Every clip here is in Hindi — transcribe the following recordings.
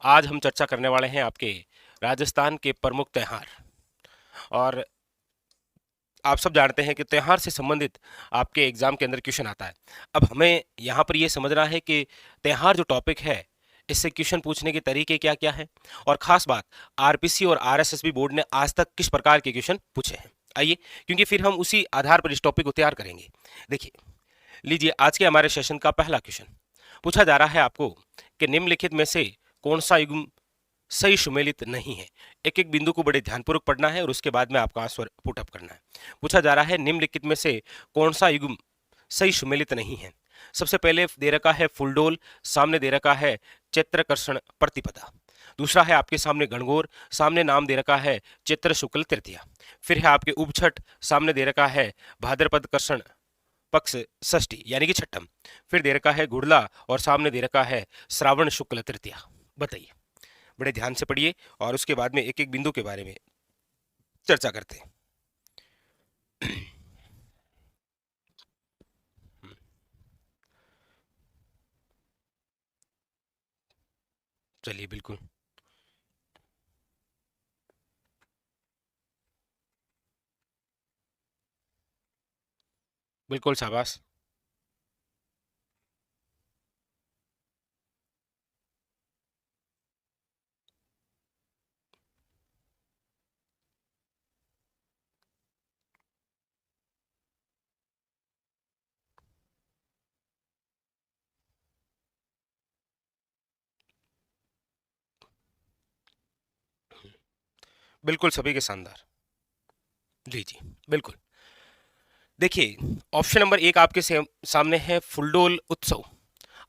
आज हम चर्चा करने वाले हैं आपके राजस्थान के प्रमुख त्योहार। और आप सब जानते हैं कि त्योहार से संबंधित आपके एग्जाम के अंदर क्वेश्चन आता है। अब हमें यहाँ पर ये समझना है कि त्योहार जो टॉपिक है इससे क्वेश्चन पूछने के तरीके क्या क्या है, और खास बात आरपीसी और आरएसएसबी बोर्ड ने आज तक किस प्रकार के क्वेश्चन पूछे हैं। आइए, क्योंकि फिर हम उसी आधार पर इस टॉपिक को तैयार करेंगे। देखिए, लीजिए आज के हमारे सेशन का पहला क्वेश्चन पूछा जा रहा है आपको कि निम्नलिखित में से कौन सा युग्म सही सुमेलित नहीं है। एक एक बिंदु को बड़े ध्यानपूर्वक पढ़ना है और उसके बाद में आपका आंसर पुटअप करना है। पूछा जा रहा है निम्नलिखित में से कौन सा युग्म सही सुमेलित नहीं है। सबसे पहले दे रखा है फुलडोल, सामने दे रखा है चित्रकर्षण प्रतिपदा। दूसरा है आपके सामने गणगौर, सामने नाम दे रखा है चित्र शुक्ल तृतीया। फिर है आपके उपछठ, सामने दे रखा है भाद्रपद कर्षण पक्ष षष्ठी यानी कि छठम। फिर दे रखा है गुड़ला और सामने दे रखा है श्रावण शुक्ल तृतीया। बताइए, बड़े ध्यान से पढ़िए और उसके बाद में एक एक बिंदु के बारे में चर्चा करते हैं। चलिए, बिल्कुल बिल्कुल, शाबाश। बिल्कुल, सभी के शानदार। जी जी, बिल्कुल। देखिए, ऑप्शन नंबर एक आपके सामने है फुलडोल उत्सव।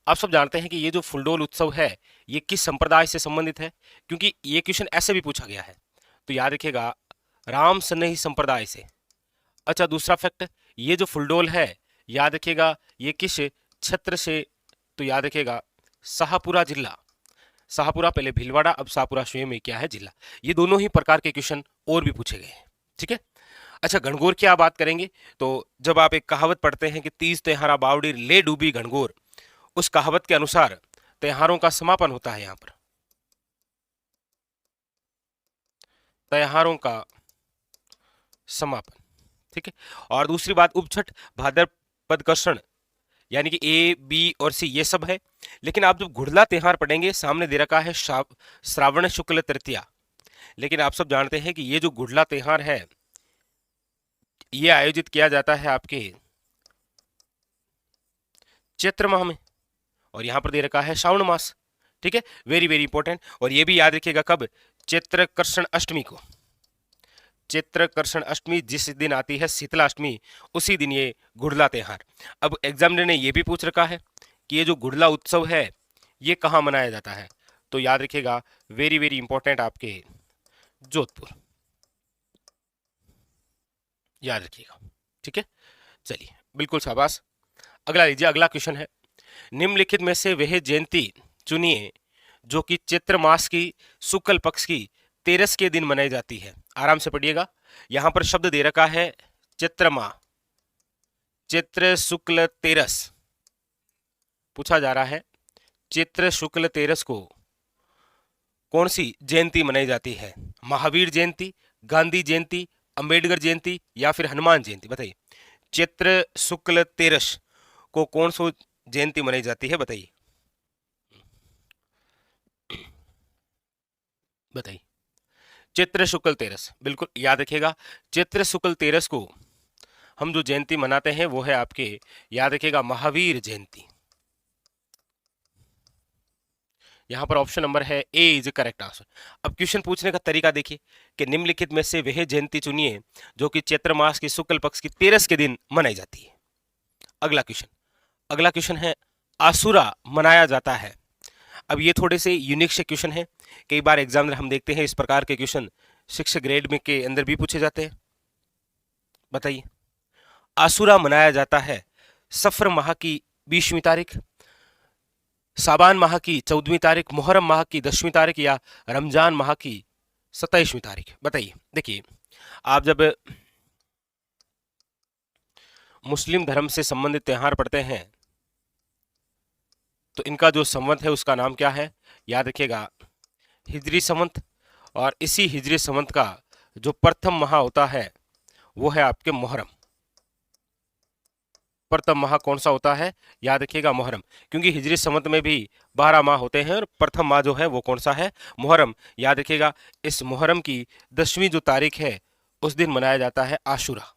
आप सब जानते हैं कि ये जो फुलडोल उत्सव है ये किस संप्रदाय से संबंधित है, क्योंकि ये क्वेश्चन ऐसे भी पूछा गया है। तो याद रखिएगा, राम सन्नही संप्रदाय से। अच्छा, दूसरा फैक्ट, ये जो फुलडोल है याद रखिएगा ये किस क्षेत्र से, तो याद रखिएगा शाहपुरा जिला। शाहपुरा पहले भीलवाड़ा, अब शाहपुरा स्वयं में क्या है जिला। ये दोनों ही प्रकार के क्वेश्चन और भी पूछे गए हैं। ठीक है। अच्छा, घनघोर की आप बात करेंगे तो जब आप एक कहावत पढ़ते हैं कि तीज त्योहारा बावड़ी ले डूबी घनघोर, उस कहावत के अनुसार त्योहारों का समापन होता है यहाँ पर। त्योहारों का समापन। ठीक है। और दूसरी बात, उपछठ भाद्रपद कर्षण यानी कि ए बी और सी ये सब है। लेकिन आप जब घुड़ला त्योहार पढ़ेंगे सामने दे रखा है श्रावण शुक्ल तृतीया। लेकिन आप सब जानते हैं कि ये जो घुड़ला त्योहार है ये आयोजित किया जाता है आपके चैत्र माह में, और यहां पर दे रखा है श्रावण मास। ठीक है, वेरी वेरी इंपॉर्टेंट। और ये भी याद रखिएगा कब, चित्रकर्षण अष्टमी को। चित्रकर्षण अष्टमी जिस दिन आती है शीतला अष्टमी, उसी दिन ये घुड़ला त्योहार। अब एग्जामिनर ने ये भी पूछ रखा है कि ये जो घुड़ला उत्सव है ये कहाँ मनाया जाता है। तो याद रखिएगा, वेरी वेरी इंपॉर्टेंट, आपके जोधपुर। याद रखिएगा। ठीक है, चलिए, बिल्कुल शाबाश। अगला लीजिए, अगला क्वेश्चन है निम्नलिखित में से वह जयंती चुनिए जो कि चैत्र मास की शुक्ल पक्ष की तेरस के दिन मनाई जाती है। आराम से पढ़िएगा, यहां पर शब्द दे रखा है चैत्र माह, चैत्र शुक्ल तेरस। पूछा जा रहा है चैत्र शुक्ल तेरस को कौन सी जयंती मनाई जाती है। महावीर जयंती, गांधी जयंती, अंबेडकर जयंती या फिर हनुमान जयंती। बताइए, चैत्र शुक्ल तेरस को कौन सी जयंती मनाई जाती है, बताइए बताइए। चैत्र शुक्ल तेरस, बिल्कुल याद रखिएगा। चैत्र शुक्ल तेरस को हम जो जयंती मनाते हैं वो है आपके, याद रखिएगा, महावीर जयंती। यहां पर ऑप्शन नंबर है ए इज करेक्ट आंसर। अब क्वेश्चन पूछने का तरीका देखिए कि निम्नलिखित में से वह जयंती चुनिए जो कि चैत्र मास की शुक्ल पक्ष की तेरस के दिन मनाई जाती है। अगला क्वेश्चन है आसुरा मनाया जाता है। अब ये थोड़े से यूनिक से क्वेश्चन है, कई बार एग्जामिनर हम देखते हैं इस प्रकार के क्वेश्चन 6 ग्रेड में के अंदर भी पूछे जाते हैं। बताइए, आसुरा मनाया जाता है सफर माह की 20वीं तारीख, साबान माह की 14वीं तारीख, मुहर्रम माह की 10वीं तारीख या रमजान माह की 27वीं तारीख। बताइए, देखिए, आप जब मुस्लिम धर्म से संबंधित त्योहार पढ़ते हैं तो इनका जो संवत है उसका नाम क्या है, याद रखिएगा, हिजरी संवत, और इसी हिजरी संवत का जो प्रथम माह होता है वो है आपके मुहर्रम। प्रथम माह कौन सा होता है, याद रखिएगा मुहर्रम, क्योंकि हिजरी संवत में भी 12 माह होते हैं और प्रथम माह जो है वो कौन सा है, मुहर्रम। याद रखिएगा इस मुहर्रम की 10वीं जो तारीख है उस दिन मनाया जाता है आशूरा।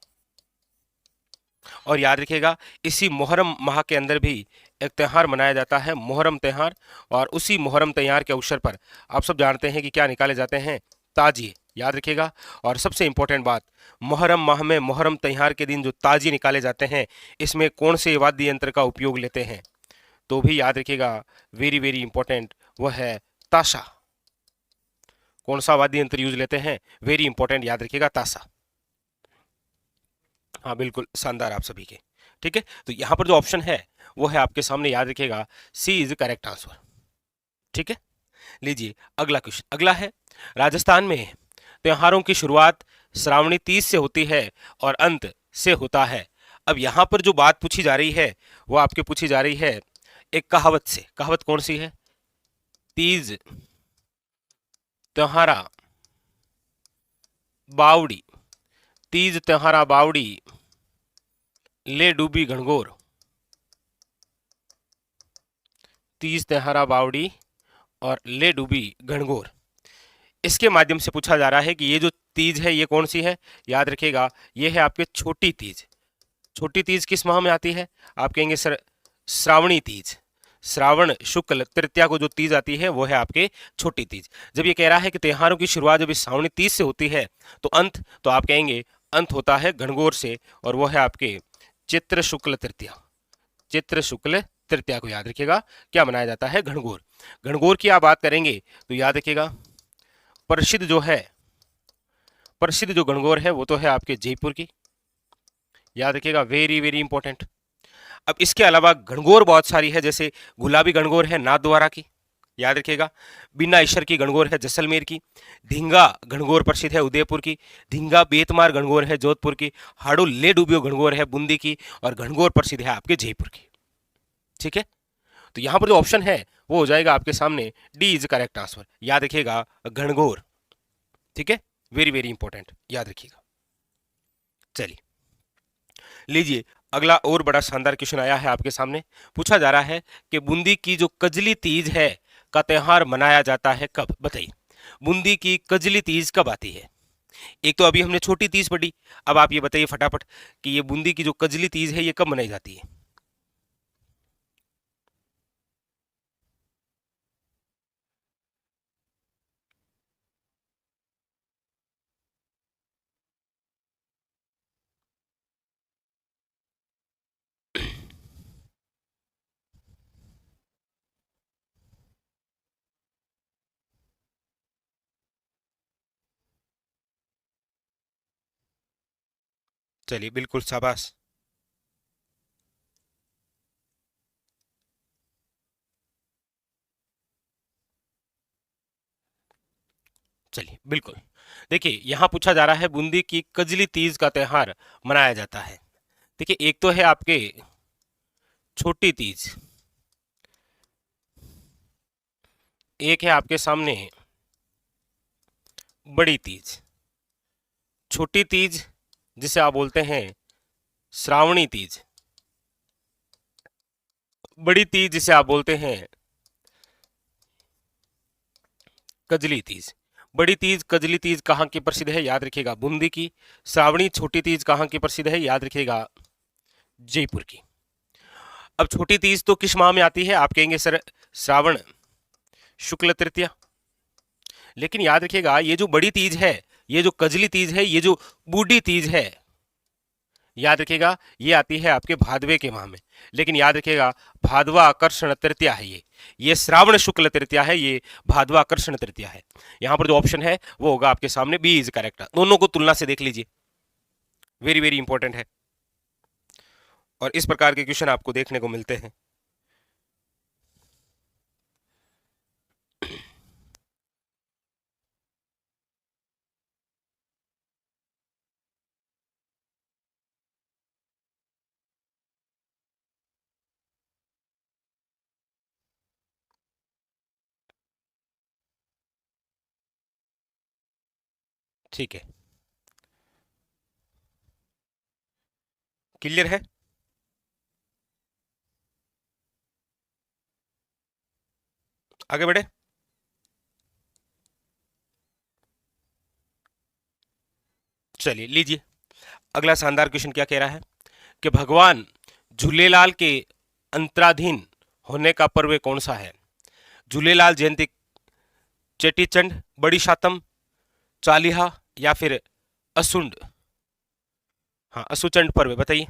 और याद रखिएगा इसी मुहर्रम माह के अंदर भी एक त्यौहार मनाया जाता है, मुहर्रम त्यौहार। और उसी मुहर्रम त्यौहार के अवसर पर आप सब जानते हैं कि क्या निकाले जाते हैं, ताजिए। याद रखिएगा। और सबसे इंपॉर्टेंट बात, मुहर्रम माह में मुहर्रम त्यौहार के दिन जो ताजिए निकाले जाते हैं इसमें कौन से वाद्य यंत्र का उपयोग लेते हैं, तो भी याद रखिएगा, वेरी वेरी इंपॉर्टेंट, वह है ताशा। कौन सा वाद्य यंत्र यूज लेते हैं, वेरी इंपॉर्टेंट, याद रखिएगा ताशा। हाँ बिल्कुल शानदार आप सभी के। ठीक है, तो यहाँ पर जो ऑप्शन है वो है आपके सामने, याद रखिएगा सी इज करेक्ट आंसर। ठीक है, लीजिए अगला क्वेश्चन। अगला है, राजस्थान में त्योहारों की शुरुआत श्रावणी तीज से होती है और अंत से होता है। अब यहाँ पर जो बात पूछी जा रही है वो आपके पूछी जा रही है एक कहावत से। कहावत कौन सी है, तीज त्योहारा बावड़ी, तीज त्योहारा बावड़ी ले डूबी घनघोर, तीज त्योहारा बावड़ी और ले डूबी घनघोर। इसके माध्यम से पूछा जा रहा है कि ये जो तीज है ये कौन सी है, याद रखिएगा ये है आपके छोटी तीज। छोटी तीज किस माह में आती है, आप कहेंगे सर श्रावणी तीज। श्रावण शुक्ल तृतीया को जो तीज आती है वो है आपके छोटी तीज। जब ये कह रहा है कि त्योहारों की शुरुआत जब इस श्रावणी तीज से होती है तो अंत, तो आप कहेंगे अंत होता है घनघोर से, और वो है आपके चित्र शुक्ल तृतीया। चित्र शुक्ल तृतीया को याद रखिएगा क्या मनाया जाता है, घनघोर। घनघोर की आप बात करेंगे तो याद रखिएगा प्रसिद्ध जो है, प्रसिद्ध जो घनघोर है वो तो है आपके जयपुर की। याद रखिएगा वेरी वेरी इंपॉर्टेंट। अब इसके अलावा घनघोर बहुत सारी है, जैसे गुलाबी घनघोर है नाथद्वारा की, याद रखिएगा। बिना ईश्वर की घनघोर है जैसलमेर की। ढींगा घनघोर प्रसिद्ध है उदयपुर की। ढींगा बेतमार घनघोर है जोधपुर की। हाड़ू ले डूबियो घनघोर है बूंदी की। और घनघोर प्रसिद्ध है आपके जयपुर की। ठीक है, तो यहां पर जो ऑप्शन है वो हो जाएगा आपके सामने डी इज करेक्ट आंसर, याद रखिएगा घनघोर। ठीक है, वेरी वेरी इंपॉर्टेंट, याद रखिएगा। चलिए लीजिए अगला और बड़ा शानदार क्वेश्चन आया है आपके सामने। पूछा जा रहा है कि बूंदी की जो कजली तीज है का त्योहार मनाया जाता है कब, बताइए। बूंदी की कजली तीज कब आती है। एक तो अभी हमने छोटी तीज पढ़ी, अब आप ये बताइए फटाफट कि ये बूंदी की जो कजली तीज है ये कब मनाई जाती है। चलिए बिल्कुल शाबाश। चलिए बिल्कुल, देखिए यहां पूछा जा रहा है बूंदी की कजली तीज का त्योहार मनाया जाता है। देखिए एक तो है आपके छोटी तीज, एक है आपके सामने बड़ी तीज। छोटी तीज जिसे आप बोलते हैं श्रावणी तीज, बड़ी तीज जिसे आप बोलते हैं कजली तीज। बड़ी तीज कजली तीज कहाँ की प्रसिद्ध है, याद रखिएगा बूंदी की। श्रावणी छोटी तीज कहाँ की प्रसिद्ध है, याद रखिएगा जयपुर की। अब छोटी तीज तो किस माह में आती है, आप कहेंगे सर श्रावण शुक्ल तृतीया। लेकिन याद रखिएगा ये जो बड़ी तीज है, ये जो कजली तीज है, ये जो बूढ़ी तीज है, याद रखिएगा ये आती है आपके भादवे के माह में। लेकिन याद रखिएगा भादवा आकर्षण तृतीया है ये श्रावण शुक्ल तृतीया है, ये भादवा आकर्षण तृतीया है। यहां पर जो ऑप्शन है वो होगा आपके सामने बी इज करेक्ट। दोनों को तुलना से देख लीजिए, वेरी वेरी इंपॉर्टेंट है। और इस प्रकार के क्वेश्चन आपको देखने को मिलते हैं। ठीक है, क्लियर है। आगे बढ़े। चलिए लीजिए, अगला शानदार क्वेश्चन क्या कह रहा है कि भगवान झूलेलाल के अंतराधीन होने का पर्व कौन सा है? झूलेलाल जयंती, चेटीचंड, बड़ी शातम, चालीहा या फिर असुंड, हाँ असुचंड पर्व, बताइए।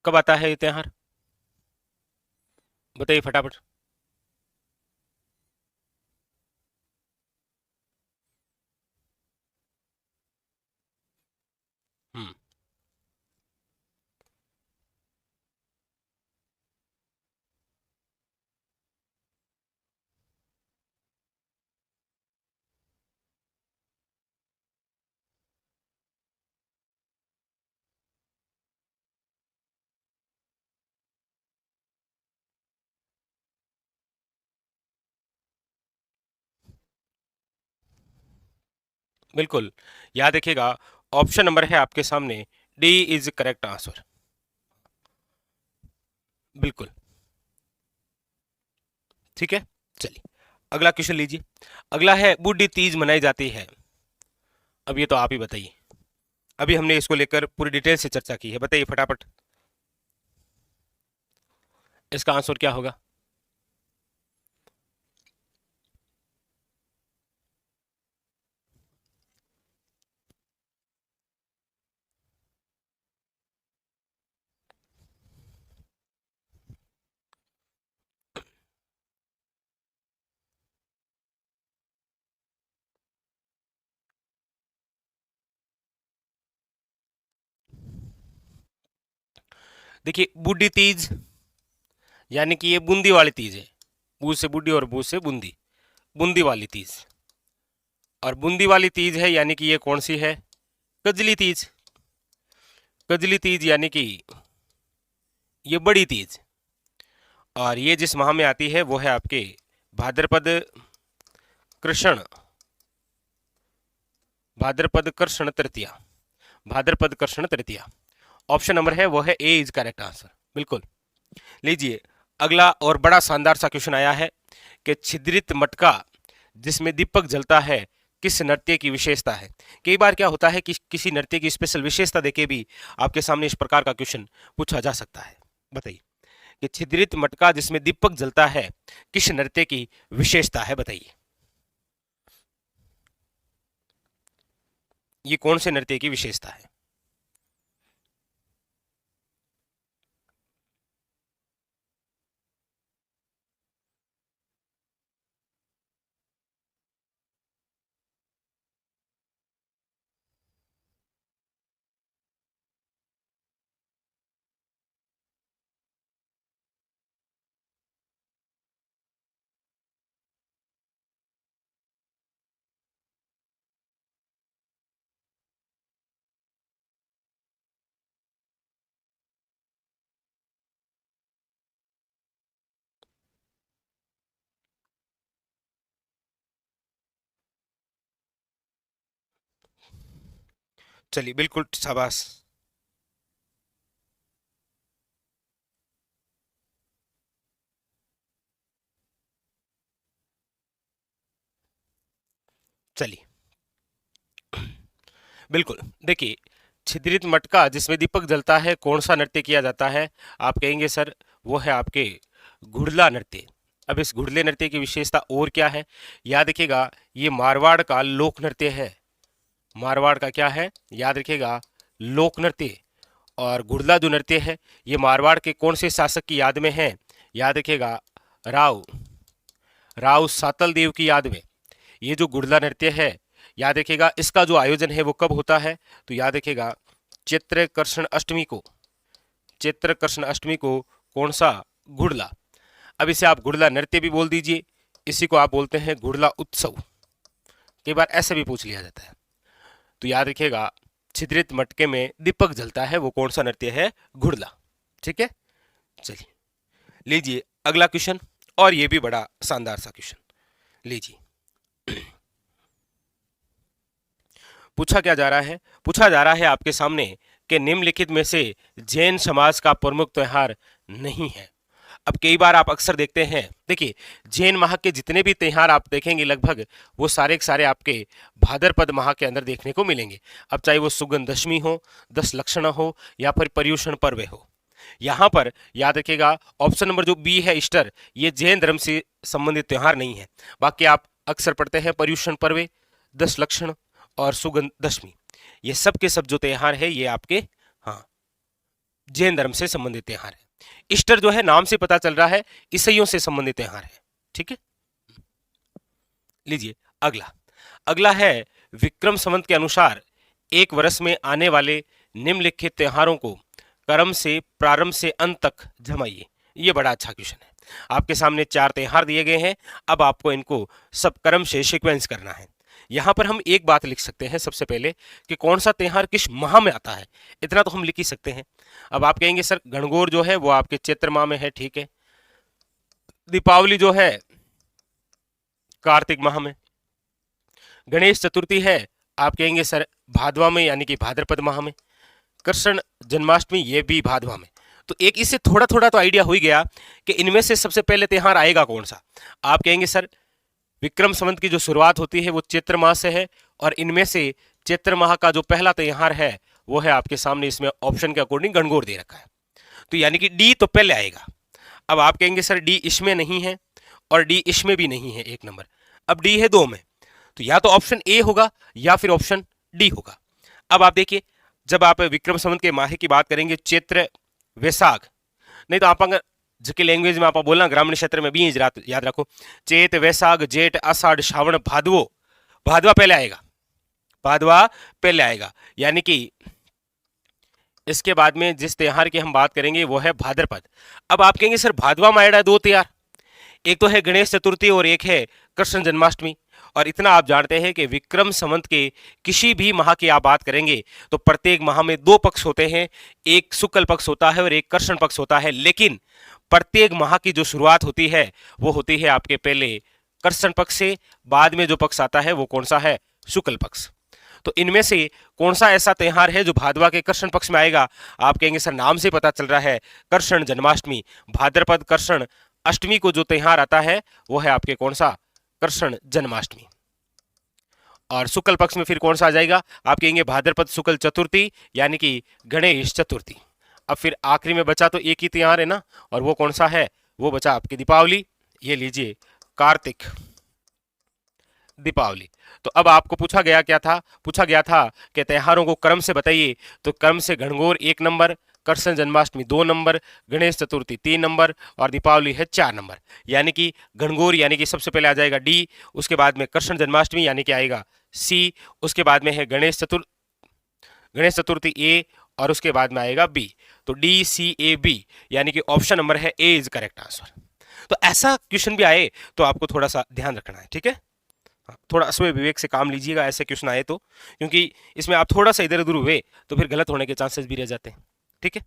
कब आता है ये त्योहार? बताइए फटाफट। हम्म। बिल्कुल, याद रखिएगा, ऑप्शन नंबर है आपके सामने, डी इज करेक्ट आंसर। बिल्कुल, ठीक है। चलिए अगला क्वेश्चन लीजिए। अगला है बूढ़ी तीज मनाई जाती है, अब ये तो आप ही बताइए। अभी हमने इसको लेकर पूरी डिटेल से चर्चा की है, बताइए फटाफट, इसका आंसर क्या होगा? देखिए, बूढ़ी तीज यानी कि ये बूंदी वाली तीज है, बूझ से बूढ़ी और बूझ से बूंदी, बूंदी वाली तीज। और बूंदी वाली तीज है यानी कि ये कौन सी है? कजली तीज। कजली तीज यानी कि ये बड़ी तीज, और ये जिस माह में आती है वो है आपके भाद्रपद कृष्ण, भाद्रपद कृष्ण तृतीया, भाद्रपद कृष्ण तृतीया। ऑप्शन नंबर है वो है ए इज करेक्ट आंसर, बिल्कुल। लीजिए, अगला और बड़ा शानदार सा क्वेश्चन आया है कि छिद्रित मटका जिसमें दीपक जलता है किस नृत्य की विशेषता है? कई बार क्या होता है कि किसी नृत्य की स्पेशल विशेषता देके भी आपके सामने इस प्रकार का क्वेश्चन पूछा जा सकता है। बताइए कि छिद्रित मटका जिसमें दीपक जलता है किस नृत्य की विशेषता है, बताइए। ये कौन से नृत्य की विशेषता है? चलिए बिल्कुल, शाबाश। चलिए बिल्कुल, देखिए, छिद्रित मटका जिसमें दीपक जलता है कौन सा नृत्य किया जाता है? आप कहेंगे सर वो है आपके घुड़ला नृत्य। अब इस घुड़ले नृत्य की विशेषता और क्या है? याद रखिएगा, ये मारवाड़ का लोक नृत्य है। मारवाड़ का क्या है? याद रखिएगा, लोक नृत्य। और घुड़ला जो नृत्य है ये मारवाड़ के कौन से शासक की याद में है? याद रखिएगा, राव राव सातल देव की याद में ये जो गुड़ला नृत्य है, याद रखिएगा, इसका जो आयोजन है वो कब होता है? तो याद रखिएगा, चैत्र कृष्ण अष्टमी को, चैत्र कृष्ण अष्टमी को कौन सा? गुड़ला। अब इसे आप गुड़ला नृत्य भी बोल दीजिए, इसी को आप बोलते हैं गुड़ला उत्सव। कई बार ऐसा भी पूछ लिया जाता है। तो याद रखिएगा, छिद्रित मटके में दीपक जलता है वो कौन सा नृत्य है? गुड़ला। ठीक है, चलिए लीजिए अगला क्वेश्चन, और ये भी बड़ा शानदार सा क्वेश्चन लीजिए। पूछा क्या जा रहा है? पूछा जा रहा है आपके सामने कि निम्नलिखित में से जैन समाज का प्रमुख त्योहार नहीं है। अब कई बार आप अक्सर देखते हैं, देखिए जैन माह के जितने भी त्योहार आप देखेंगे लगभग वो सारे के सारे आपके भाद्रपद माह के अंदर देखने को मिलेंगे। अब चाहे वो सुगंध दशमी हो, दस लक्षण हो, या फिर पर्युषण पर्व हो। यहाँ पर याद रखिएगा ऑप्शन नंबर जो बी है ईस्टर, ये जैन धर्म से संबंधित त्योहार नहीं है। बाकी आप अक्सर पढ़ते हैं पर्युषण पर्व, दस लक्षण और सुगंध दशमी, ये सब के सब जो त्योहार है ये आपके हाँ जैन धर्म से संबंधित त्योहार है। ईस्टर जो है नाम से पता चल रहा है ईसाइयों से संबंधित त्योहार है। ठीक है, लीजिए अगला। अगला है विक्रम संवत के अनुसार एक वर्ष में आने वाले निम्नलिखित त्योहारों को क्रम से प्रारंभ से अंत तक जमाइए। ये बड़ा अच्छा क्वेश्चन है। आपके सामने 4 त्योहार दिए गए हैं, अब आपको इनको सब क्रम से सीक्वेंस करना है। यहाँ पर हम एक बात लिख सकते हैं सबसे पहले कि कौन सा त्योहार किस माह में आता है, इतना तो हम लिख ही सकते हैं। अब आप कहेंगे सर गणगौर जो है वो आपके चैत्र माह में है, ठीक है। दीपावली जो है कार्तिक माह में, गणेश चतुर्थी है आप कहेंगे सर भादवा में यानी कि भाद्रपद माह में, कृष्ण जन्माष्टमी ये भी भादवा में। तो एक इससे थोड़ा थोड़ा तो आइडिया हो ही गया कि इनमें से सबसे पहले त्योहार आएगा कौन सा। आप कहेंगे सर विक्रम संवत की जो शुरुआत होती है वो चैत्र माह से है, और इनमें से चैत्र माह का जो पहला त्योहार है वो है आपके सामने, इसमें ऑप्शन के अकॉर्डिंग गणगौर दे रखा है, तो यानी कि डी तो पहले आएगा। अब आप कहेंगे सर डी इसमें नहीं है और डी इसमें भी नहीं है, एक नंबर। अब डी है 2 में, तो या तो ऑप्शन ए होगा या फिर ऑप्शन डी होगा। अब आप देखिए जब आप विक्रम संवत के माह की बात करेंगे चैत्र वैशाख, नहीं तो आप अगर जिसकी लैंग्वेज में आप बोलना ग्रामीण क्षेत्र में भी याद रखो, चैत वैशाख जेठ आषाढ़ श्रावण भादवो, भादवा पहले आएगा, भादवा पहले आएगा, यानी कि इसके बाद में जिस त्योहार की हम बात करेंगे वो है भाद्रपद। अब आप कहेंगे सर भादवा में आएगा 2 त्योहार, एक तो है गणेश चतुर्थी और एक है कृष्ण जन्माष्टमी। और इतना आप जानते हैं कि विक्रम संवत के किसी भी माह की आप बात करेंगे तो प्रत्येक माह में 2 पक्ष होते हैं, एक शुक्ल पक्ष होता है और एक कृष्ण पक्ष होता है, लेकिन प्रत्येक माह की जो शुरुआत होती है वो होती है आपके पहले कृष्ण पक्ष से, बाद में जो पक्ष आता है वो कौन सा है, शुक्ल पक्ष। तो इनमें से कौन सा ऐसा त्योहार है जो भादवा के कृष्ण पक्ष में आएगा? आप कहेंगे सर नाम से पता चल रहा है कृष्ण जन्माष्टमी, भाद्रपद कृष्ण अष्टमी को जो त्योहार आता है वो है आपके कौन सा, कृष्ण जन्माष्टमी। और शुक्ल पक्ष में फिर कौन सा आ जाएगा? आप कहेंगे भाद्रपद शुक्ल चतुर्थी यानी कि गणेश चतुर्थी। अब फिर आखिरी में बचा तो एक ही त्योहार है ना, और वो कौन सा है, वो बचा आपकी दीपावली। ये लीजिए कार्तिक दीपावली। तो अब आपको पूछा गया क्या था, पूछा गया था कि त्योहारों को क्रम से बताइए, तो क्रम से Gangaur 1 number, Krishna Janmashtami 2 number, Ganesh Chaturthi 3 number और दीपावली है 4 नंबर। यानी कि गणगौर यानी कि सबसे पहले आ जाएगा डी, उसके बाद में कृष्ण जन्माष्टमी यानी कि आएगा सी, उसके बाद में है गणेश चतुर्थी ए, और उसके बाद में आएगा बी। तो डी सी ए बी यानी कि ऑप्शन नंबर है ए इज करेक्ट आंसर। तो ऐसा क्वेश्चन भी आए तो आपको थोड़ा सा ध्यान रखना है, ठीक है। थोड़ा स्वयं विवेक से काम लीजिएगा ऐसे क्वेश्चन आए तो, क्योंकि इसमें आप थोड़ा सा इधर उधर हुए तो फिर गलत होने के चांसेस भी रह जाते हैं, ठीक है।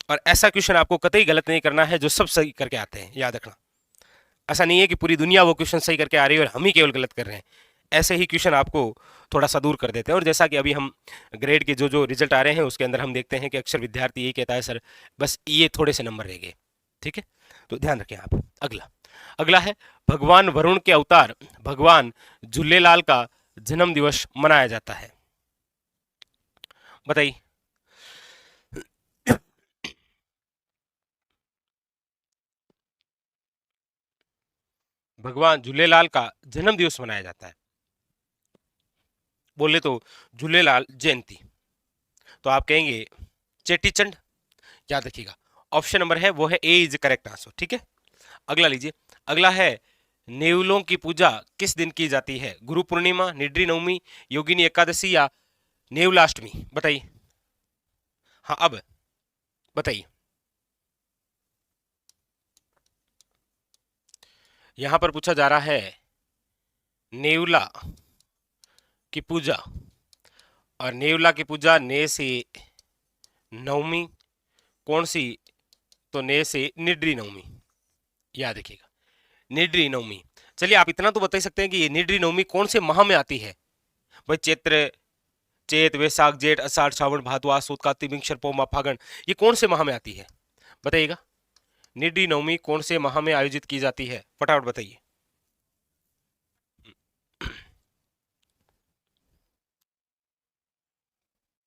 और ऐसा क्वेश्चन आपको कतई गलत नहीं करना है जो सब सही करके आते हैं, याद रखना। ऐसा नहीं है कि पूरी दुनिया वो क्वेश्चन सही करके आ रही है और हम ही केवल गलत कर रहे हैं। ऐसे ही क्वेश्चन आपको थोड़ा सा दूर कर देते हैं। और जैसा कि अभी हम ग्रेड के जो जो रिजल्ट आ रहे हैं उसके अंदर हम देखते हैं कि अक्सर विद्यार्थी यही कहता है सर बस ये थोड़े से नंबर रह गए, ठीक है। तो ध्यान रखें आप। अगला है भगवान वरुण के अवतार भगवान झूलेलाल का जन्म दिवस मनाया जाता है, बताइए। भगवान झूलेलाल का जन्म दिवस मनाया जाता है, बोले तो झूलेलाल जयंती। तो आप कहेंगे चेटीचंड, याद रखिएगा ऑप्शन नंबर है वो है ए इज करेक्ट आंसर, ठीक है। अगला लीजिए। अगला है नेवलों की पूजा किस दिन की जाती है, गुरु पूर्णिमा, निड्री नवमी, योगिनी एकादशी या नेवलाष्टमी, बताइए। हाँ अब बताइए। यहां पर पूछा जा रहा है नेवला की पूजा, और नेवला की पूजा ने से नवमी कौन सी, तो ने से निड्री नवमी, याद रखिएगा। निड्री नवमी। चलिए आप इतना तो बता ही सकते हैं कि ये निड्री नवमी कौन से माह में आती है? भाई चैत्र, चैत, वैशाख, जेठ, आषाढ़, श्रावण, भादवा, आश्विन, कार्तिक, मिंगक्षर, पौष, फागण, ये कौन से माह में आती है? बताइएगा। निड्री नवमी कौन से माह में आयोजित की जाती है? फटाफट बताइए।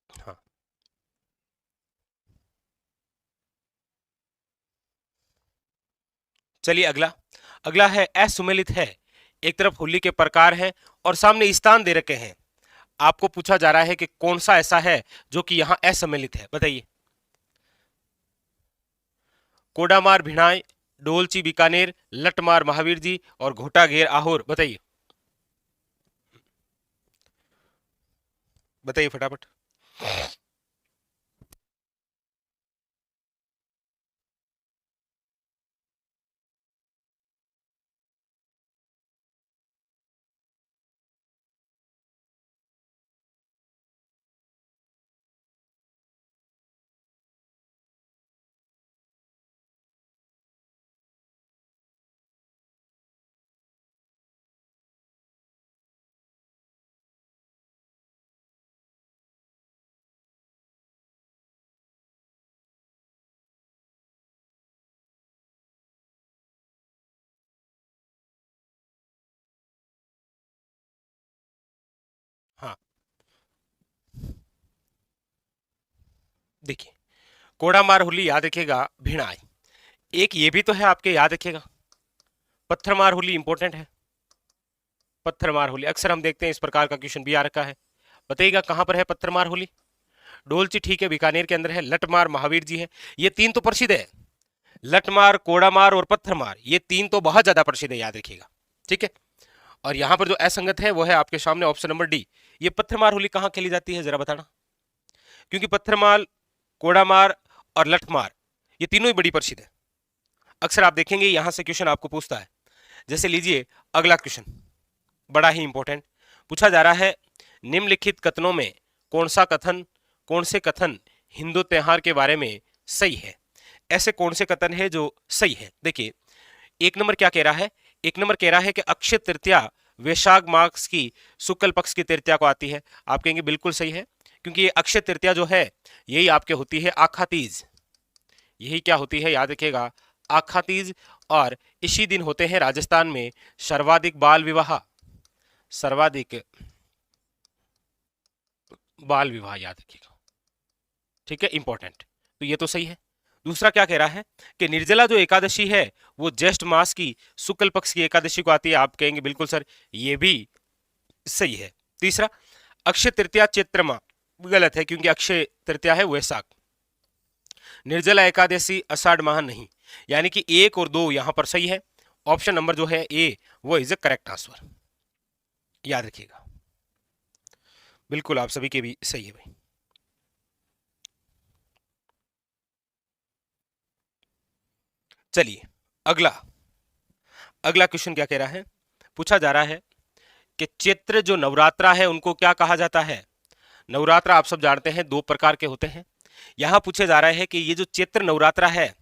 हाँ, चलिए अगला। अगला है असुमेलित है। एक तरफ होली के प्रकार हैं और सामने स्थान दे रखे हैं। आपको पूछा जा रहा है कि कौन सा ऐसा है जो कि यहाँ असम्मिलित है, बताइए। कोडामार भिणाई, डोलची बीकानेर, लटमार महावीर जी और घोटा घेर आहोर, बताइए। बताइए फटाफट। हाँ, देखिए, कोडामार होली याद रखिएगा, भिणाई। एक ये भी तो है आपके, याद रखिएगा। पत्थरमार होली इंपॉर्टेंट है। पत्थरमार होली अक्सर हम देखते हैं, इस प्रकार का क्वेश्चन भी आ रखा है। बताइएगा कहां पर है पत्थरमार होली? डोलची ठीक है, बीकानेर के अंदर है। लटमार महावीर जी है। ये तीन तो प्रसिद्ध है। लटमार, कोडामार और पत्थरमार, ये तीन तो बहुत ज्यादा प्रसिद्ध है, याद रखिएगा। ठीक है। और यहां पर जो असंगत है वो है आपके सामने ऑप्शन नंबर डी। ये पत्थरमार होली कहां खेली जाती है, जरा बताना। क्योंकि पत्थरमार, कोडामार और लठमार, ये तीनों ही बड़ी प्रसिद्ध है। अक्सर आप देखेंगे यहां से क्वेश्चन आपको पूछता है। जैसे लीजिए अगला क्वेश्चन, बड़ा ही इंपॉर्टेंट पूछा जा रहा है। निम्नलिखित कथनों में कौन से कथन हिंदू त्योहार के बारे में सही है? ऐसे कौन से कथन है जो सही है? देखिए, एक नंबर क्या कह रहा है? एक नंबर कह रहा है कि अक्षय तृतीया वैशाख मास की शुक्ल पक्ष की तृतीया को आती है। आप कहेंगे बिल्कुल सही है, क्योंकि ये अक्षय तृतीया जो है यही आपके होती है आखा तीज। यही क्या होती है, याद रखिएगा, आखा तीज। और इसी दिन होते हैं राजस्थान में सर्वाधिक बाल विवाह। सर्वाधिक बाल विवाह, याद रखिएगा। ठीक है, इंपॉर्टेंट। तो ये तो सही है। दूसरा क्या कह रहा है कि निर्जला जो एकादशी है वो ज्येष्ठ मास की शुक्ल पक्ष की एकादशी को आती है। आप कहेंगे बिल्कुल सर, ये भी सही है। तीसरा, अक्षय तृतीया चैत्र माह, गलत है, क्योंकि अक्षय तृतीया है वैशाख। निर्जला एकादशी आषाढ़ माह नहीं। यानी कि एक और दो यहां पर सही है। ऑप्शन नंबर जो है ए, वो इज द करेक्ट आंसर, याद रखिएगा। बिल्कुल आप सभी के भी सही है भाई। चलिए अगला। अगला क्वेश्चन क्या कह रहा है? पूछा जा रहा है कि चैत्र जो नवरात्रा है उनको क्या कहा जाता है? नवरात्रा आप सब जानते हैं दो प्रकार के होते हैं। यहां पूछे जा रहा है कि ये जो चैत्र नवरात्रा है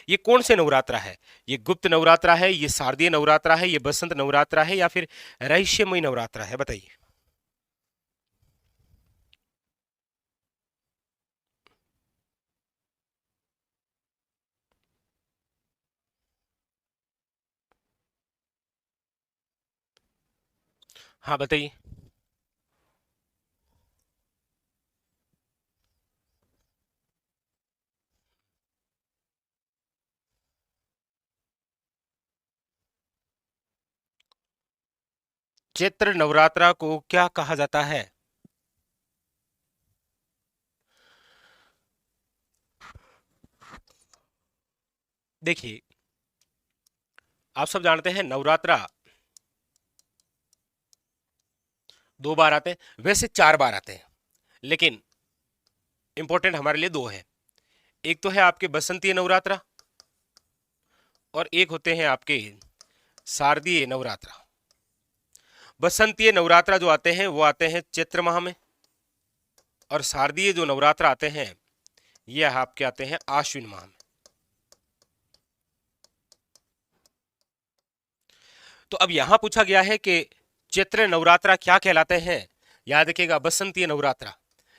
ये कौन से नवरात्रा है? ये गुप्त नवरात्रा है, ये शारदीय नवरात्रा है, ये बसंत नवरात्रा है, या फिर रहस्यमयी नवरात्रा है? बताइए। हाँ बताइए। चैत्र नवरात्रा को क्या कहा जाता है? देखिए, आप सब जानते हैं नवरात्रा दो बार आते हैं, वैसे चार बार आते हैं, लेकिन इंपॉर्टेंट हमारे लिए दो है। एक तो है आपके बसंतीय नवरात्रा और एक होते हैं आपके शारदीय नवरात्रा। बसंतीय नवरात्रा जो आते हैं वो आते हैं चैत्र माह में, और शारदीय जो नवरात्र आते हैं ये आपके आते हैं आश्विन माह में। तो अब यहां पूछा गया है कि चैत्र नवरात्रा क्या कहलाते हैं। याद रखिएगा बसंतीय नवरात्रा,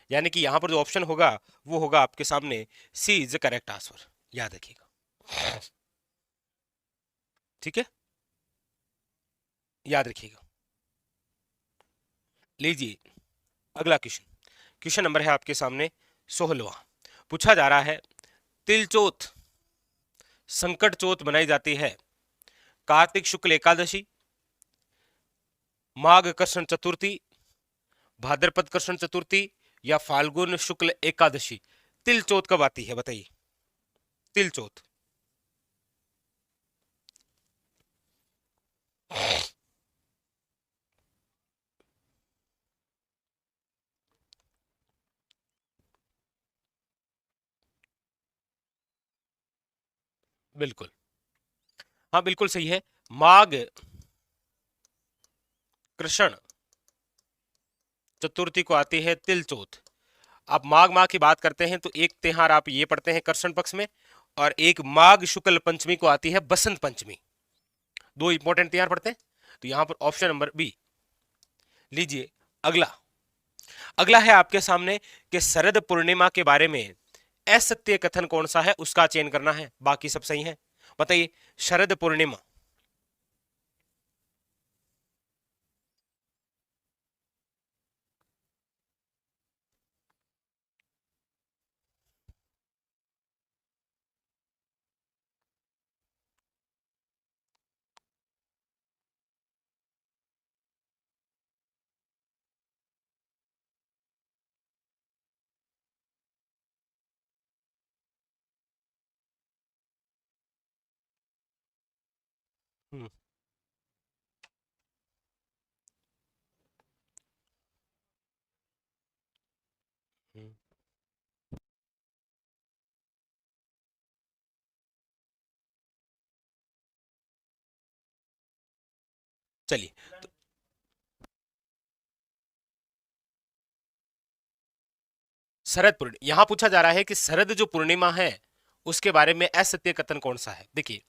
यानी कि यहां पर जो ऑप्शन होगा वो होगा आपके सामने सी इज द करेक्ट आंसर। याद रखिएगा, ठीक है, याद रखिएगा। लीजिए अगला क्वेश्चन, क्वेश्चन नंबर है आपके सामने 16वां। पूछा जा रहा है तिलचोत संकट चौथ मनाई जाती है कार्तिक शुक्ल एकादशी, माघ कृष्ण चतुर्थी, भाद्रपद कृष्ण चतुर्थी या फाल्गुन शुक्ल एकादशी। तिल चौथ कब आती है बताइए, तिल चौथ। बिल्कुल, हाँ बिल्कुल सही है, माघ कृष्ण चतुर्थी को आती है तिल चौथ। आप माघ माह की बात करते हैं तो एक त्योहार आप ये पढ़ते हैं कृष्ण पक्ष में, और एक माघ शुक्ल पंचमी को आती है बसंत पंचमी। दो इंपॉर्टेंट त्योहार पढ़ते हैं, तो यहां पर ऑप्शन नंबर बी। लीजिए अगला, अगला है आपके सामने कि शरद पूर्णिमा के बारे में असत्य कथन कौन सा है, उसका चयन करना है, बाकी सब सही है। बताइए शरद पूर्णिमा। हम्म, हम्म, चलिए तो शरद पूर्णिमा यहां पूछा जा रहा है कि शरद जो पूर्णिमा है उसके बारे में असत्य कथन कौन सा है। देखिए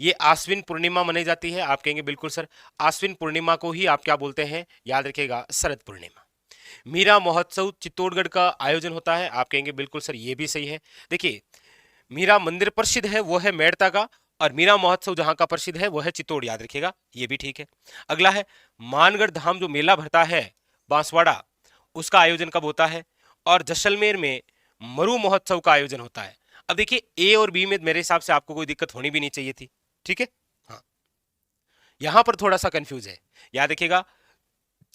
ये आश्विन पूर्णिमा मनाई जाती है, आप कहेंगे बिल्कुल सर, आश्विन पूर्णिमा को ही आप क्या बोलते हैं, याद रखिएगा शरद पूर्णिमा। मीरा महोत्सव चित्तौड़गढ़ का आयोजन होता है, आप कहेंगे बिल्कुल सर ये भी सही है। देखिए मीरा मंदिर प्रसिद्ध है वो है मेड़ता का, और मीरा महोत्सव जहां का प्रसिद्ध है वो है चित्तौड़, याद रखिएगा ये भी ठीक है। अगला है मानगढ़ धाम जो मेला भरता है बांसवाड़ा, उसका आयोजन कब होता है, और जैसलमेर में मरु महोत्सव का आयोजन होता है। अब देखिए ए और बी में मेरे हिसाब से आपको कोई दिक्कत होनी भी नहीं चाहिए थी, ठीक है। हाँ यहां पर थोड़ा सा कंफ्यूज है, याद रखिएगा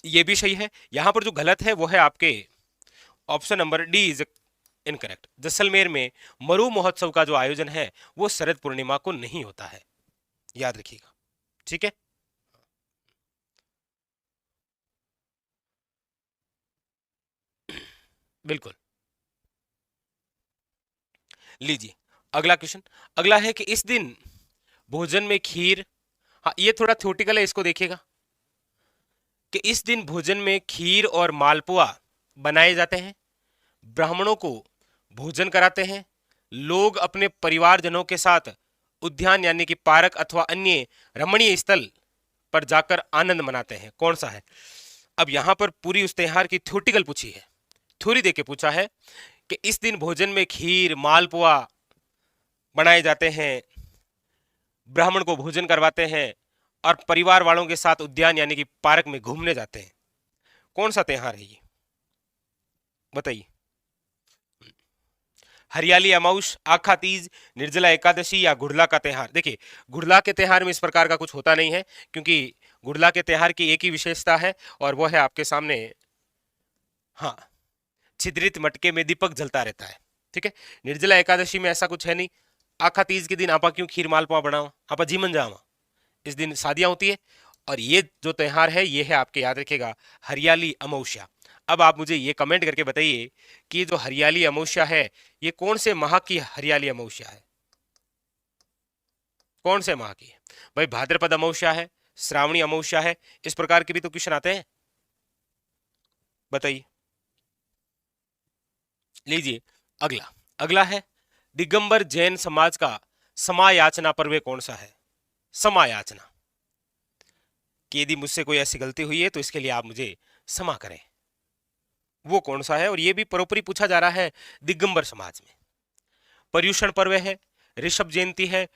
ये भी सही है। यहां पर जो गलत है वो है आपके option number D is incorrect. Jaisalmer में मरु महोत्सव का जो आयोजन है वो शरद पूर्णिमा को नहीं होता है, याद रखिएगा, ठीक है। बिल्कुल। लीजिए अगला क्वेश्चन, अगला है कि इस दिन भोजन में खीर, हाँ ये थोड़ा थ्योरेटिकल है, इसको देखिएगा कि इस दिन भोजन में खीर और मालपुआ बनाए जाते हैं, ब्राह्मणों को भोजन कराते हैं, लोग अपने परिवारजनों के साथ उद्यान यानी कि पार्क अथवा अन्य रमणीय स्थल पर जाकर आनंद मनाते हैं, कौन सा है। अब यहां पर पूरी उस त्योहार की थ्योरेटिकल पूछी है, थ्योरी देके पूछा है कि इस दिन भोजन में खीर मालपुआ बनाए जाते हैं, ब्राह्मण को भोजन करवाते हैं, और परिवार वालों के साथ उद्यान यानी कि पार्क में घूमने जाते हैं, कौन सा त्योहार है ये बताइए। हरियाली अमाउस, आखा तीज, निर्जला एकादशी या गुड़ला का त्योहार। देखिए गुड़ला के त्योहार में इस प्रकार का कुछ होता नहीं है, क्योंकि गुड़ला के त्योहार की एक ही विशेषता है और वो है आपके सामने, हाँ छिद्रित मटके में दीपक जलता रहता है, ठीक है। निर्जला एकादशी में ऐसा कुछ है नहीं। आखा तीज के दिन आपा क्यों खीर मालपुआ बनाओ, आपा जीवन जावा, इस दिन शादियां होती है। और ये जो त्योहार है ये है आपके, याद रखिएगा, हरियाली अमावस्या। अब आप मुझे ये कमेंट करके बताइए कि ये जो हरियाली अमावस्या है ये कौन से माह की हरियाली अमावस्या है, कौन से माह की है। भाई भाद्रपद अमावस्या है, श्रावणी अमावस्या है, इस प्रकार के भी तो क्वेश्चन आते हैं, बताइए। लीजिए अगला, अगला है दिगंबर जैन समाज का समायाचना पर्व कौन सा है, समायाचना। कि यदि मुझसे कोई ऐसी गलती हुई है तो इसके लिए आप मुझे क्षमा करें। वो कौन सा है? और ये भी परोपरी पूछा जा रहा है दिगंबर समाज में। पर्युषण पर्व है, ऋषभ जयंती है,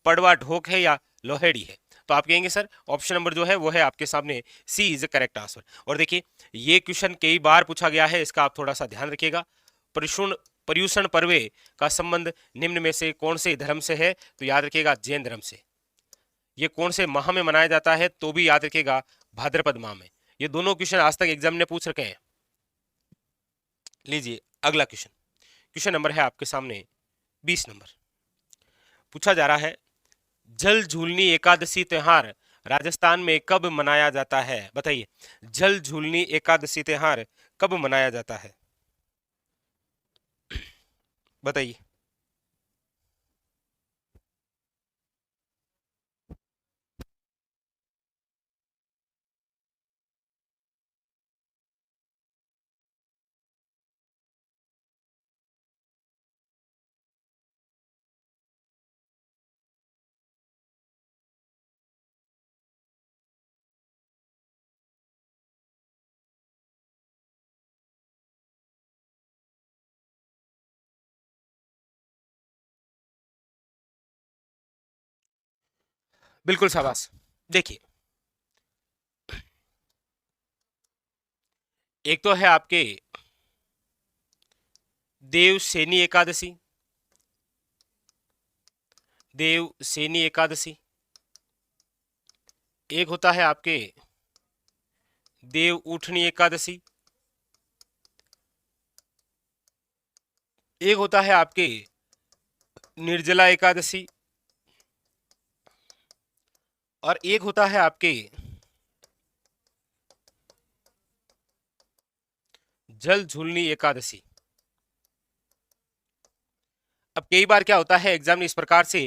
पड़वा ढोक है या लोहड़ी है? तो आप कहेंगे सर ऑप्शन नंबर जो है वो है आपके सामने सी इज द करेक्ट आंसर। और देखिए ये क्वेश्चन कई बार पूछा गया है, इसका आप थोड़ा सा ध्यान रखिएगा। पर्युषण पर्युषण पर्वे का संबंध निम्न में से कौन से धर्म से है? तो याद रखिएगा जैन धर्म से। ये कौन से माह में मनाया जाता है? तो भी याद रखिएगा भाद्रपद माह में। ये दोनों क्वेश्चन आज तक एग्जाम ने पूछ रखे हैं। लीजिए अगला क्वेश्चन, क्वेश्चन नंबर है आपके सामने 20 नंबर। पूछा जा रहा है जल झूलनी एकादशी त्योहार राजस्थान में कब मनाया जाता है? बताइए जल झूलनी एकादशी त्योहार कब मनाया जाता है? बताइए। बिल्कुल शाबाश। देखिए एक तो है आपके देवसेनी एकादशी, देवसेनी एकादशी। एक होता है आपके देव उठनी एकादशी। एक होता है आपके निर्जला एकादशी। और एक होता है आपके जल झूलनी एकादशी। अब कई बार क्या होता है एग्जाम ने इस प्रकार से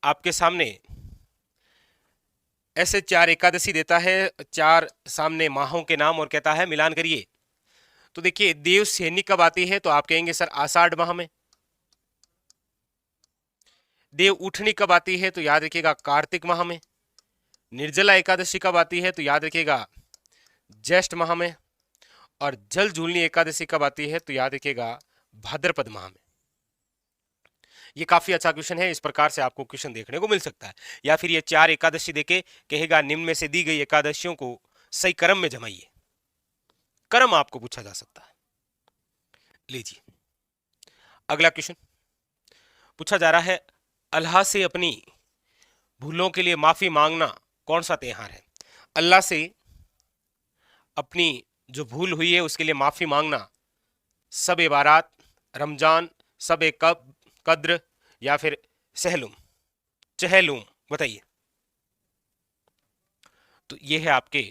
आपके सामने ऐसे 4 एकादशी देता है, 4 सामने माहों के नाम और कहता है मिलान करिए। तो देखिए देवसेनी कब आती है? तो आप कहेंगे सर आषाढ़ माह में। देव उठनी कब आती है? तो याद रखिएगा कार्तिक माह में। निर्जला एकादशी कब आती है? तो याद रखिएगा ज्येष्ठ माह में। और जल झूलनी एकादशी कब आती है? तो याद रखिएगा भाद्रपद माह में। ये काफी अच्छा क्वेश्चन है, इस प्रकार से आपको क्वेश्चन देखने को मिल सकता है। या फिर ये 4 एकादशी देके कहेगा निम्न में से दी गई एकादशियों को सही क्रम में जमाइए। क्रम आपको पूछा जा सकता है। लीजिए अगला क्वेश्चन पूछा जा रहा है अल्लाह से अपनी भूलों के लिए माफी मांगना कौन सा त्योहार है? अल्लाह से अपनी जो भूल हुई है उसके लिए माफी मांगना सब ए बारात, रमजान, सब ए कद्र या फिर सहलुम चहलुम? बताइए। तो ये है आपके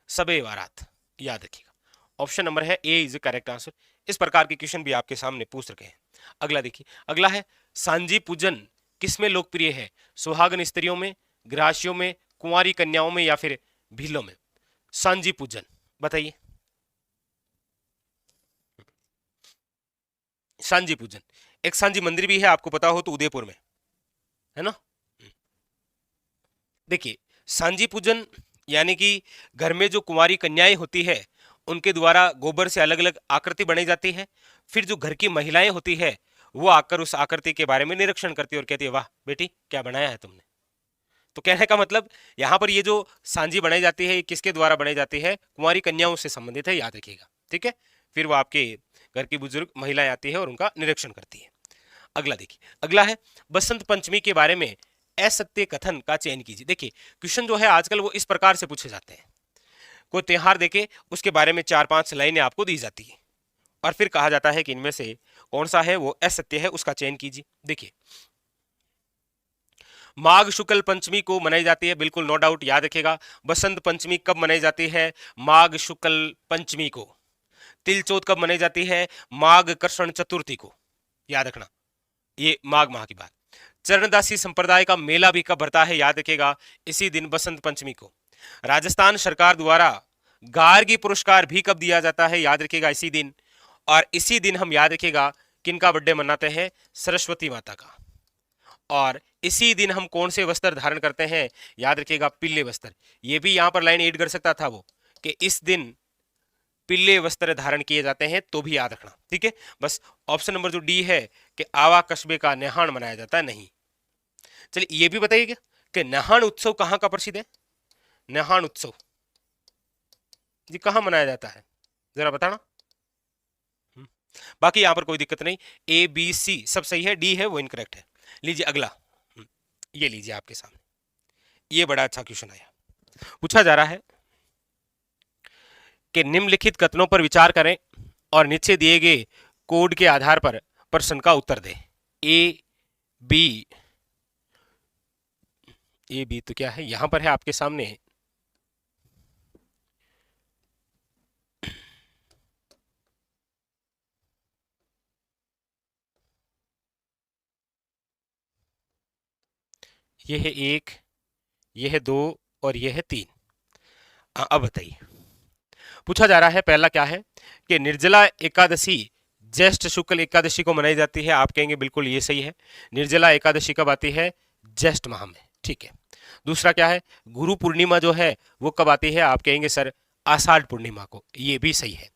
सब ए बारात, याद रखिएगा। ऑप्शन नंबर है ए इज करेक्ट आंसर। इस प्रकार के क्वेश्चन भी आपके सामने पूछ रखे हैं। अगला देखिए, अगला है सांझी पूजन किसमें लोकप्रिय है? सुहागन स्त्रियों में, गृहस्थियों में, कुंवारी कन्याओं में या फिर भीलों में? सांझी पूजन बताइए। सांझी पूजन, एक सांझी मंदिर भी है आपको पता हो तो उदयपुर में, है ना। देखिए सांझी पूजन यानी कि घर में जो कुंवारी कन्याएं होती है उनके द्वारा गोबर से अलग अलग आकृति बनाई जाती है। फिर जो घर की महिलाएं होती है वो आकर उस आकृति के बारे में निरीक्षण करती है और कहती है वाह बेटी क्या बनाया है तुमने। तो कहने का मतलब यहाँ पर ये जो सांझी बनाई जाती है ये किसके द्वारा बनाई जाती है? कुंवारी कन्याओं से संबंधित है, याद रखिएगा। ठीक है, फिर वो आपके घर की बुजुर्ग महिलाएं आती है और उनका निरीक्षण करती है। अगला देखिए, अगला है बसंत पंचमी के बारे में असत्य कथन का चयन कीजिए। देखिए क्वेश्चन जो है आजकल वो इस प्रकार से पूछे जाते हैं, कोई त्योहार देके उसके बारे में 4-5 लाइनें आपको दी जाती है और फिर कहा जाता है कि इनमें से कौन सा है वो असत्य है, उसका चयन कीजिए। देखिए माघ शुक्ल पंचमी को मनाई जाती है, बिल्कुल नो डाउट, याद रखिएगा। बसंत पंचमी कब मनाई जाती है? माघ शुक्ल पंचमी को। तिल चौथ कब मनाई जाती है? माघ कृष्ण चतुर्थी को, याद रखना, ये माघ माह की बात। चरणदासी संप्रदाय का मेला भी कब भरता है? याद रखिएगा इसी दिन बसंत पंचमी को। राजस्थान सरकार द्वारा गार्गी पुरस्कार भी कब दिया जाता है? याद रखिएगा इसी दिन। और इसी दिन हम याद रखिएगा किनका बर्थडे मनाते हैं? सरस्वती माता का। और इसी दिन हम कौन से वस्त्र धारण करते हैं? याद रखिएगा, पीले वस्त्र। ये भी यहां पर लाइन ऐड कर सकता था वो, कि इस दिन पीले वस्त्र धारण किए जाते हैं, तो भी याद रखना, ठीक है। बस ऑप्शन नंबर जो डी है कि आवा कस्बे का नहान मनाया जाता है, नहीं। चलिए ये भी बताइएगा कि नहान उत्सव कहां का प्रसिद्ध है? नहान उत्सव जी कहां मनाया जाता है, जरा बताना। बाकी यहां पर कोई दिक्कत नहीं, ए बी सी सब सही है, डी है वो इनकरेक्ट है। लीजिए अगला, ये लीजिए आपके सामने, ये बड़ा अच्छा क्वेश्चन आया। पूछा जा रहा है कि निम्नलिखित कथनों पर विचार करें और नीचे दिए गए कोड के आधार पर प्रश्न का उत्तर दें। बी ए बी तो क्या है, यहां पर है आपके सामने, ये है 1, ये है 2 और ये है 3। अब बताइए, पूछा जा रहा है पहला क्या है कि निर्जला एकादशी ज्येष्ठ शुक्ल एकादशी को मनाई जाती है। आप कहेंगे बिल्कुल ये सही है, निर्जला एकादशी कब आती है? ज्येष्ठ माह में, ठीक है। दूसरा क्या है, गुरु पूर्णिमा जो है वो कब आती है? आप कहेंगे सर आषाढ़ पूर्णिमा को, ये भी सही है।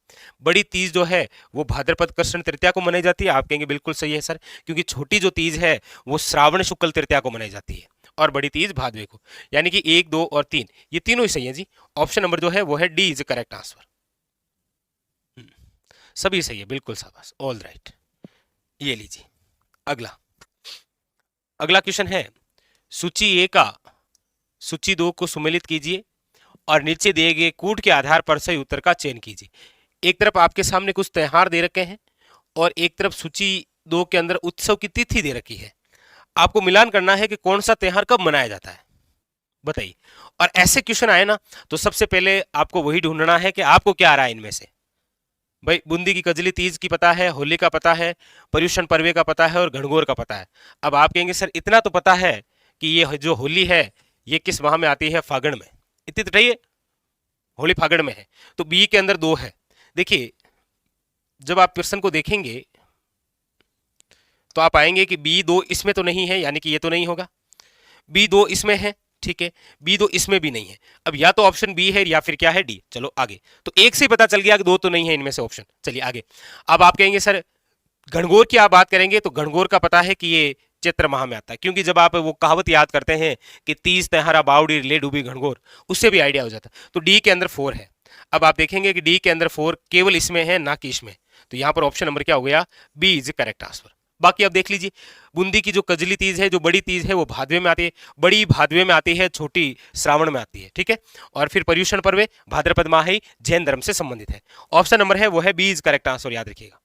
बड़ी तीज जो है वो भाद्रपद कृष्ण तृतीया को मनाई जाती है। आप कहेंगे बिल्कुल सही है सर, क्योंकि छोटी जो तीज है वो श्रावण शुक्ल तृतीया को मनाई जाती है और बड़ी तीज भादवे को। यानी कि 1, 2 और 3 ये तीनों ही सही है जी। ऑप्शन नंबर जो है वो है डी इज करेक्ट आंसर। सभी सही है, बिल्कुल शाबाश, ऑल राइट। ये लीजिए अगला, अगला क्वेश्चन है सूची ए का सूची 2 को सुमेलित कीजिए और नीचे दिए गए कूट के आधार पर सही उत्तर का चयन कीजिए। एक तरफ आपके सामने कुछ त्योहार दे रखे हैं और एक तरफ सूची 2 के अंदर उत्सव की तिथि दे रखी है। आपको मिलान करना है कि कौन सा त्योहार कब मनाया जाता है, बताइए। और ऐसे क्वेश्चन आए ना तो सबसे पहले आपको वही ढूंढना है कि आपको क्या आ रहा है इनमें से। भाई बूंदी की कजली तीज की पता है, होली का पता है, पर्युषण पर्वे का पता है और घनघोर का पता है। अब आप कहेंगे सर इतना तो पता है कि ये जो होली है ये किस माह में आती है? फागण में। इतनी तो रही है, होली फागण में है। तो बी के अंदर 2 है। देखिए जब आप प्रश्न को देखेंगे तो आप आएंगे कि B2 इसमें तो नहीं है, यानी कि ये तो नहीं होगा। B2 इसमें है, ठीक है, B2 इसमें भी नहीं है। अब या तो ऑप्शन बी है या फिर क्या है? डी। चलो आगे, तो एक से पता चल गया कि 2 तो नहीं है इनमें से ऑप्शन। चलिए आगे, अब आप कहेंगे सर घनघोर की आप बात करेंगे तो घनघोर का पता है कि ये चैत्र माह में आता है, क्योंकि जब आप वो कहावत याद करते हैं कि 30 त्योहारा बावड़ी ले डूबी घनघोर, उससे भी आइडिया हो जाता है। तो डी के अंदर 4 है। अब आप देखेंगे कि डी के अंदर 4 केवल इसमें है, ना कि इसमें। तो यहां पर ऑप्शन नंबर क्या हो गया? B is correct answer. बाकी अब देख लीजिए, बूंदी की जो कजली तीज है, जो बड़ी तीज है, वो भादवे में आती है, बड़ी भादवे में आती है, छोटी श्रावण में आती है, ठीक है। और फिर पर्युषण पर्व भाद्रपद माह ही जैन धर्म से संबंधित है। ऑप्शन नंबर है वो है बी इज करेक्ट आंसर, याद रखिएगा।